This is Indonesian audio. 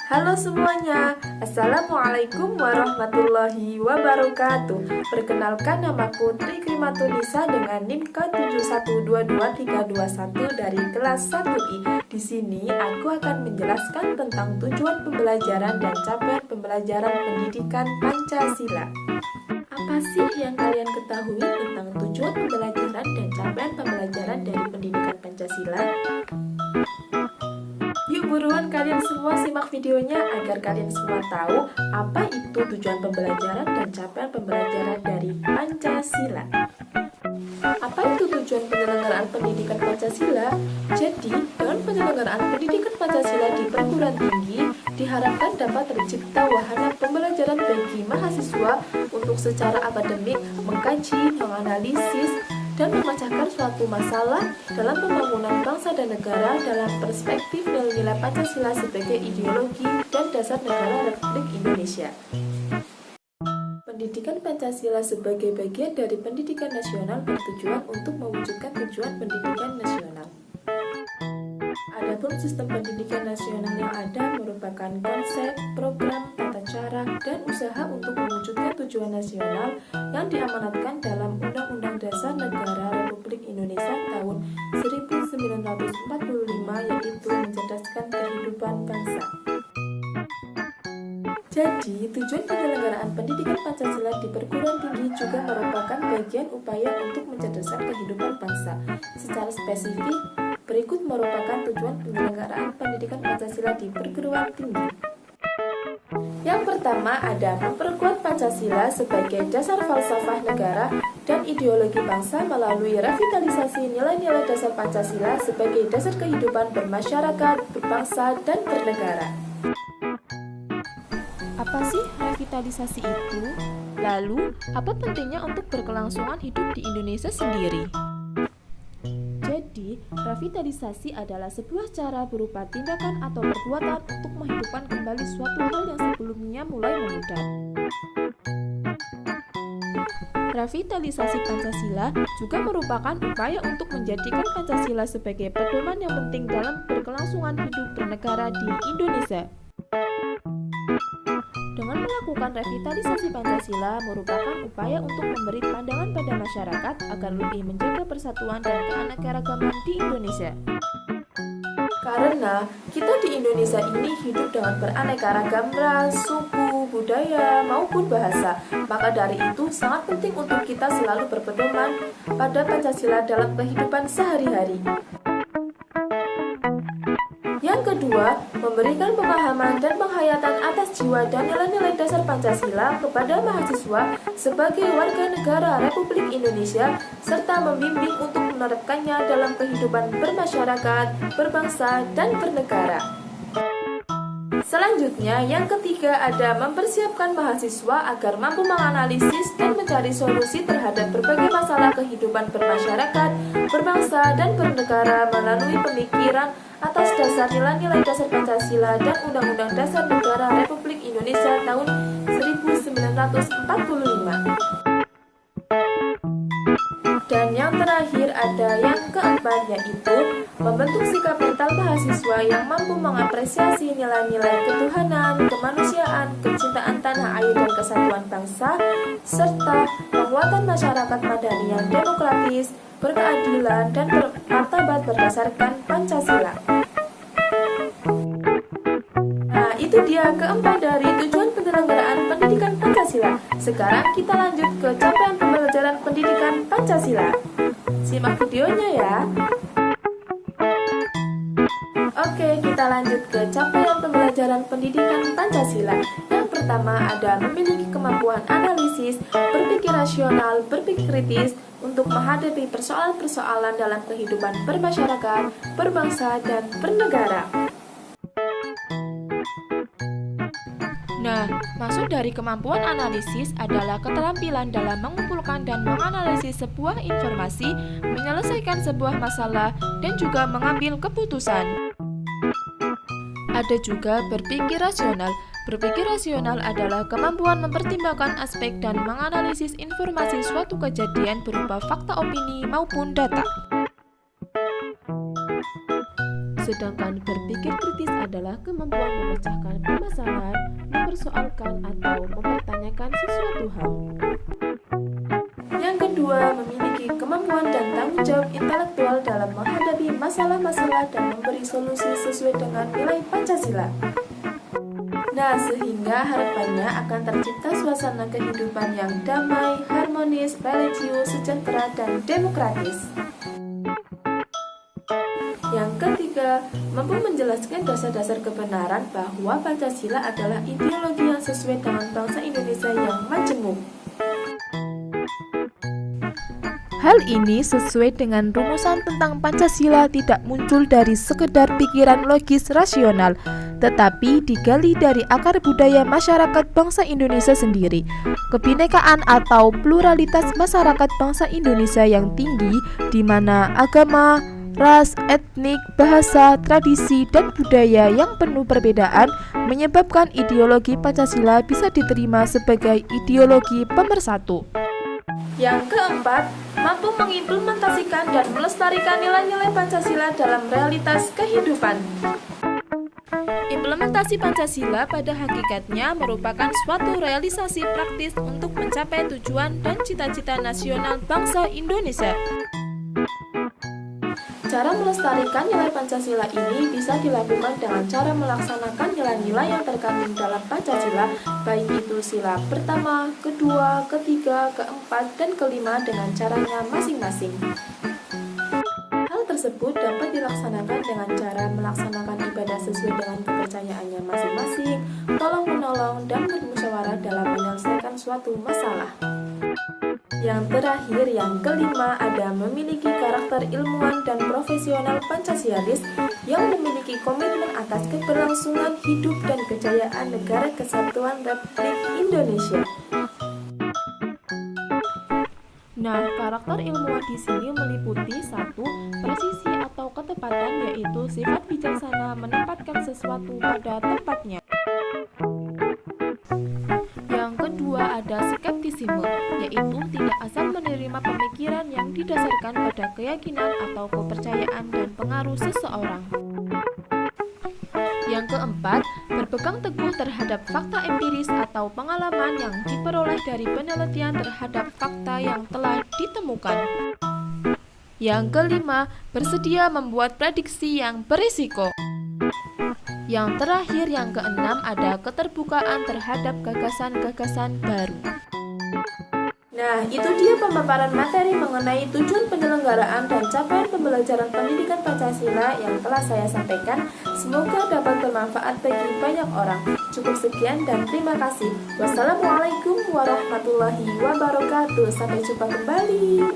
Halo semuanya, Assalamualaikum warahmatullahi wabarakatuh. Perkenalkan, namaku Tri Krimatunisa dengan NIM K7122321 dari kelas 1I. Di sini aku akan menjelaskan tentang tujuan pembelajaran dan capaian pembelajaran pendidikan Pancasila. Apa sih yang kalian ketahui tentang tujuan pembelajaran dan capaian pembelajaran dari pendidikan Pancasila? Yuk buruan kalian semua simak videonya agar kalian semua tahu apa itu tujuan pembelajaran dan capaian pembelajaran dari Pancasila. Apa itu tujuan penyelenggaraan pendidikan Pancasila? Jadi, dengan penyelenggaraan pendidikan Pancasila di perguruan tinggi, diharapkan dapat tercipta wahana pembelajaran bagi mahasiswa untuk secara akademik mengkaji, menganalisis, dan memecahkan suatu masalah dalam pembangunan bangsa dan negara dalam perspektif nilai-nilai Pancasila sebagai ideologi dan dasar negara Republik Indonesia. Pendidikan Pancasila sebagai bagian dari pendidikan nasional bertujuan untuk mewujudkan tujuan pendidikan nasional. Adapun sistem pendidikan nasional yang ada merupakan konsep, program, tata cara, dan usaha untuk mewujudkan tujuan nasional yang diamanatkan dalam Undang-Undang Dasar Negara Republik Indonesia tahun 1945, yaitu mencerdaskan kehidupan bangsa. Jadi, tujuan penyelenggaraan pendidikan Pancasila di perguruan tinggi juga merupakan bagian upaya untuk mencerdaskan kehidupan bangsa. Secara spesifik, berikut merupakan tujuan penyelenggaraan pendidikan Pancasila di perguruan tinggi. Yang pertama ada memperkuat Pancasila sebagai dasar falsafah negara dan ideologi bangsa melalui revitalisasi nilai-nilai dasar Pancasila sebagai dasar kehidupan bermasyarakat, berbangsa, dan bernegara. Apa sih revitalisasi itu? Lalu, apa pentingnya untuk berkelangsungan hidup di Indonesia sendiri? Jadi, revitalisasi adalah sebuah cara berupa tindakan atau perbuatan untuk menghidupkan kembali suatu hal yang sebelumnya mulai memudar. Revitalisasi Pancasila juga merupakan upaya untuk menjadikan Pancasila sebagai pedoman yang penting dalam berkelangsungan hidup bernegara di Indonesia. Dengan melakukan revitalisasi Pancasila merupakan upaya untuk memberi pandangan pada masyarakat agar lebih menjaga persatuan dan keanekaragaman di Indonesia. Karena kita di Indonesia ini hidup dengan beraneka ragam ras, suku, budaya, maupun bahasa, maka dari itu sangat penting untuk kita selalu berpedoman pada Pancasila dalam kehidupan sehari-hari. Yang kedua, memberikan pemahaman dan penghayatan atas jiwa dan nilai-nilai dasar Pancasila kepada mahasiswa sebagai warga negara Republik Indonesia, serta membimbing untuk menerapkannya dalam kehidupan bermasyarakat, berbangsa, dan bernegara. Selanjutnya, yang ketiga ada mempersiapkan mahasiswa agar mampu menganalisis dan mencari solusi terhadap berbagai masalah kehidupan bermasyarakat, berbangsa, dan bernegara melalui pemikiran atas dasar nilai-nilai dasar Pancasila dan Undang-Undang Dasar Negara Republik Indonesia tahun 1945. Dan yang terakhir ada yang keempat, yaitu membentuk sikap mental mahasiswa yang mampu mengapresiasi nilai-nilai ketuhanan, kemanusiaan, kecintaan tanah air dan kesatuan bangsa, serta penguatan masyarakat madani yang demokratis, berkeadilan, dan bermartabat berdasarkan Pancasila. Nah, itu dia keempat dari tujuan penyelenggaraan pendidikan Pancasila. Sekarang kita lanjut ke capaian pembelajaran pendidikan Pancasila. Simak videonya ya. Oke, kita lanjut ke capaian pembelajaran pendidikan Pancasila. Yang pertama ada memiliki kemampuan analisis, berpikir rasional, berpikir kritis, untuk menghadapi persoalan-persoalan dalam kehidupan bermasyarakat, berbangsa, dan bernegara. Nah, maksud dari kemampuan analisis adalah keterampilan dalam mengumpulkan dan menganalisis sebuah informasi, menyelesaikan sebuah masalah, dan juga mengambil keputusan. Ada juga berpikir rasional. Berpikir rasional adalah kemampuan mempertimbangkan aspek dan menganalisis informasi suatu kejadian berupa fakta opini maupun data. sedangkan berpikir kritis adalah kemampuan memecahkan permasalahan, mempersoalkan atau mempertanyakan sesuatu hal. Yang kedua, memiliki kemampuan dan tanggung jawab intelektual dalam menghadapi masalah-masalah dan memberi solusi sesuai dengan nilai Pancasila. Nah, sehingga harapannya akan tercipta suasana kehidupan yang damai, harmonis, religius, sejahtera, dan demokratis. Yang ketiga, mampu menjelaskan dasar-dasar kebenaran bahwa Pancasila adalah ideologi yang sesuai dengan bangsa Indonesia yang majemuk. Hal ini sesuai dengan rumusan tentang Pancasila tidak muncul dari sekedar pikiran logis rasional, tetapi digali dari akar budaya masyarakat bangsa Indonesia sendiri. Kebinekaan atau pluralitas masyarakat bangsa Indonesia yang tinggi, di mana agama, ras, etnik, bahasa, tradisi, dan budaya yang penuh perbedaan menyebabkan ideologi Pancasila bisa diterima sebagai ideologi pemersatu. Yang keempat, mampu mengimplementasikan dan melestarikan nilai-nilai Pancasila dalam realitas kehidupan. Implementasi Pancasila pada hakikatnya merupakan suatu realisasi praktis untuk mencapai tujuan dan cita-cita nasional bangsa Indonesia. Cara melestarikan nilai Pancasila ini bisa dilakukan dengan cara melaksanakan nilai-nilai yang terkandung dalam Pancasila, baik itu sila pertama, kedua, ketiga, keempat, dan kelima dengan caranya masing-masing. Hal tersebut dapat dilaksanakan dengan cara melaksanakan ibadah sesuai dengan kepercayaannya masing-masing, tolong-menolong, dan bermusyawarah dalam menyelesaikan suatu masalah. Yang terakhir, yang kelima, ada memiliki karakter ilmuwan dan profesional Pancasialis yang memiliki komitmen atas keberlangsungan hidup dan kejayaan Negara Kesatuan Republik Indonesia. Nah, karakter ilmuwan di sini meliputi 1. Presisi atau ketepatan, yaitu sifat bijaksana menempatkan sesuatu pada tempatnya. Yang kedua, ada skeptisisme, yaitu tidak asal menerima pemikiran yang didasarkan pada keyakinan atau kepercayaan dan pengaruh seseorang. Yang keempat, berpegang teguh terhadap fakta empiris atau pengalaman yang diperoleh dari penelitian terhadap fakta yang telah ditemukan. Yang kelima, bersedia membuat prediksi yang berisiko. Yang terakhir, yang keenam, ada keterbukaan terhadap gagasan-gagasan baru. Nah, itu dia pemaparan materi mengenai tujuan penyelenggaraan dan capaian pembelajaran pendidikan Pancasila yang telah saya sampaikan. Semoga dapat bermanfaat bagi banyak orang. Cukup sekian dan terima kasih. Wassalamualaikum warahmatullahi wabarakatuh. Sampai jumpa kembali.